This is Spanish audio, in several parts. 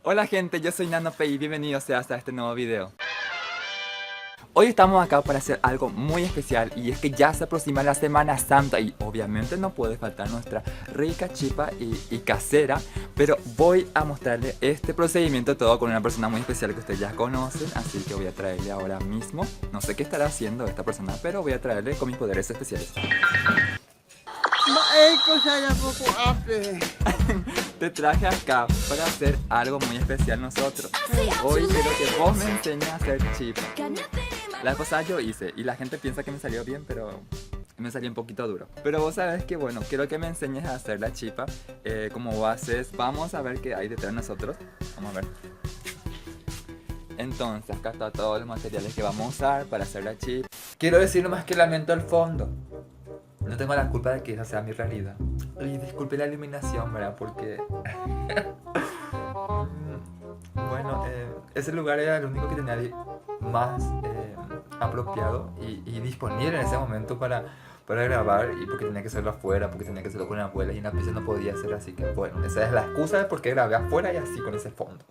Hola gente, yo soy NanoPay y bienvenidos seas a este nuevo video. Hoy estamos acá para hacer algo muy especial y es que ya se aproxima la Semana Santa y obviamente no puede faltar nuestra rica chipa y casera, pero voy a mostrarle este procedimiento todo con una persona muy especial que ustedes ya conocen, así que voy a traerle ahora mismo. No sé qué estará haciendo esta persona, pero voy a traerle con mis poderes especiales. Te traje acá para hacer algo muy especial nosotros. Hoy quiero que vos me enseñes a hacer chipa. La vez pasada yo hice y la gente piensa que me salió bien, pero me salió un poquito duro. Pero vos sabés que bueno, quiero que me enseñes a hacer la chipa. Como vos haces, vamos a ver qué hay detrás de nosotros. Vamos a ver. Entonces acá están todos los materiales que vamos a usar para hacer la chipa. Quiero decir nomás que lamento el fondo. No tengo la culpa de que esa sea mi realidad. Y disculpe la iluminación, ¿verdad? Porque... bueno, ese lugar era el único que tenía más apropiado y disponible en ese momento para grabar. Y porque tenía que hacerlo afuera, porque tenía que hacerlo con la abuela y en la pieza no podía hacer. Así que bueno, esa es la excusa de por qué grabé afuera y así con ese fondo.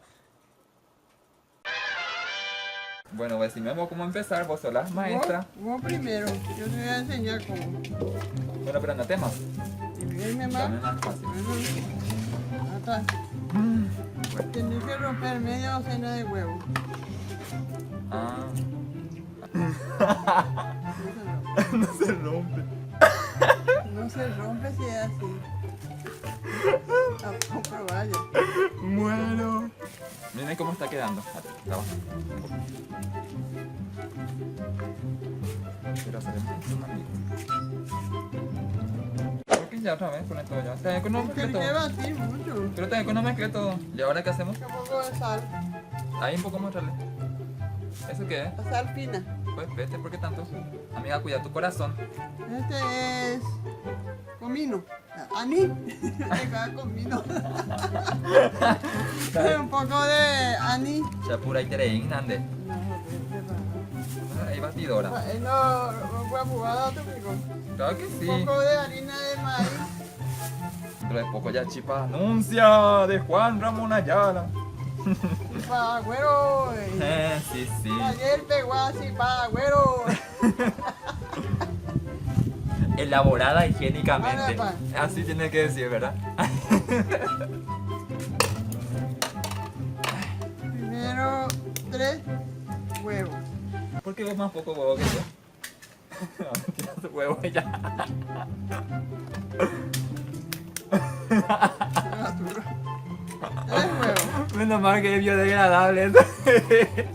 Bueno, pues decime vos cómo empezar, vos sos la maestra. Vos primero, yo te voy a enseñar cómo. Bueno, pero no temas. Dime Dame más. más fácil. Atrás. Tienes que romper media docena de huevos. Ah. No No se rompe. no se rompe si es así. Tampoco vaya. Muero. Miren cómo está quedando. Abajo. Pero hacemos un manito. ¿Por qué ya otra vez con esto ya? También con no mezclé Tienes que todo. batir mucho. Pero también con no mezclé todo. ¿Y ahora qué hacemos? Un poco de sal. Ahí un poco mostrarle. ¿Eso qué es? La sal fina. Pues vete, ¿por qué tanto? Amiga, cuida tu corazón. Este es comino. Aní. Comino. Un poco de aní. Chapura y tereín, Nande. Ahí batidora. No voy a jugar a tu pico. Claro que sí. Un poco de harina de maíz. Dentro de poco ya chipa anuncia de Juan Ramón Ayala. Pagüero. Sí, sí. Ayer pegó así, pagüero. Elaborada higiénicamente. Vale, Así tiene que decir, ¿verdad? Primero 3 huevos. ¿Por qué vos más poco huevo que yo? Tira tu huevo y ya. Basura. 3 huevos. Menos mal que es biodegradable.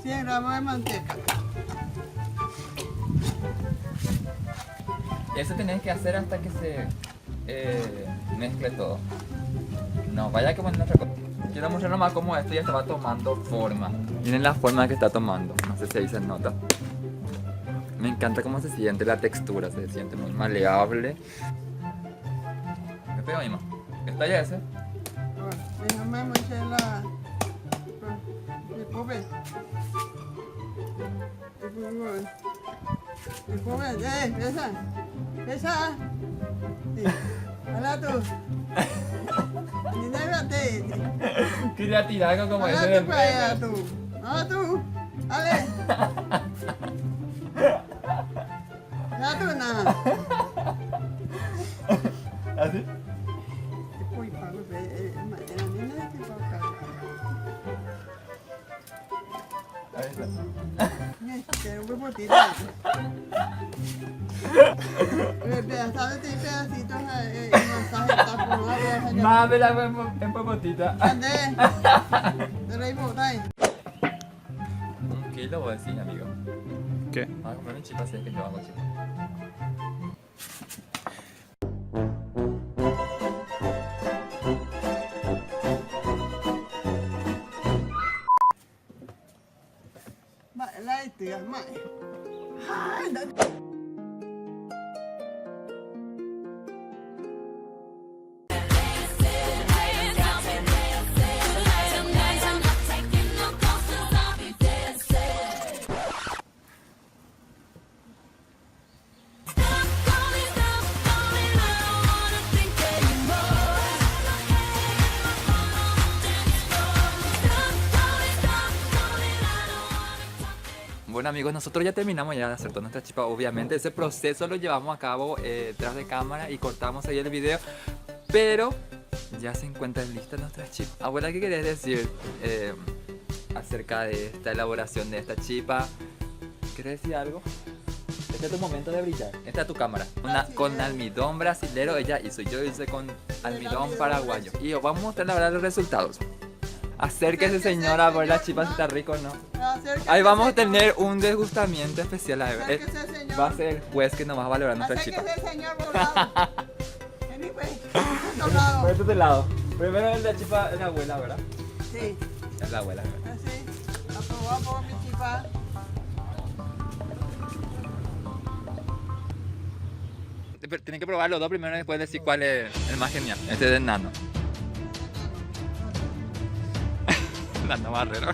100 gramos de manteca. Eso tenés que hacer hasta que se mezcle todo. No, vaya que poner otra cosa. Quiero mostrar nomás cómo esto ya estaba tomando forma. Miren la forma que está tomando. No sé si ahí se nota. Me encanta cómo se siente la textura. Se siente muy maleable. Me pego mismo. ¿Está ya ese? Bueno, déjame mochar la... Después ves. Después ves, esa. Esa. Sí. Hala tú. Ni débate. Quería tirar algo como ese Hala del tú para allá meme. tú. Hala tú. Dale. Hala tú nada. ¿Así? Uy, Pablo, la nena de que va a cargar. Ahí está. Quiero un huevotito. Pedacitos y masaje está por una Más de la en popotita. ¿Dónde? ¿De la ahí? 1 kilo voy a decir, amigo. ¿Qué? Vamos a comer mi chipa si es que yo hago chipa. La tía, mae. Ay, Bueno amigos, nosotros ya terminamos ya de hacer toda nuestra chipa. Obviamente ese proceso lo llevamos a cabo tras de cámara y cortamos ahí el video. Pero ya se encuentra lista nuestra chipa. Abuela, ¿qué querés decir acerca de esta elaboración de esta chipa? ¿Quieres decir algo? Este es tu momento de brillar. Esta es tu cámara. Con almidón brasilero ella hizo. Yo hice con almidón paraguayo. Y os vamos a mostrar ahora los resultados. Acérquese señora a ver la chipa si está rico o no. Ahí vamos a tener un degustamiento especial. A ver. Va a ser el juez que nos va a valorar nuestra chipa. Acérquese, señor, por lado. Vení, pues. Por lado. Por este lado. Primero es la chipa de la abuela, ¿verdad? Sí. Es la abuela, ¿verdad? Así. Aprobamos mi chipa. Tienen que probar los dos primero y después decir cuál es el más genial. Este es de Nano. Nano Barrero.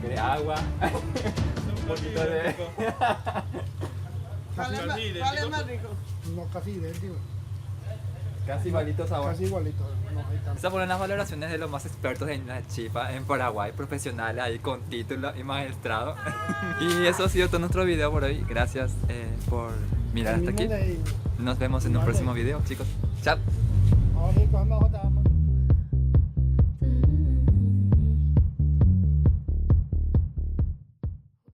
¿Quiere agua? Un poquito de... ¿Cuál es más rico? No, casi idéntico. Casi igualito sabor. Casi igualito. No hay tanto. Estas fueron las valoraciones de los más expertos en la chipa en Paraguay, profesionales ahí con título y maestrado. Y eso ha sido todo nuestro video por hoy. Gracias por mirar hasta aquí. Nos vemos en un próximo video, chicos. Chao. Ahora sí, cuando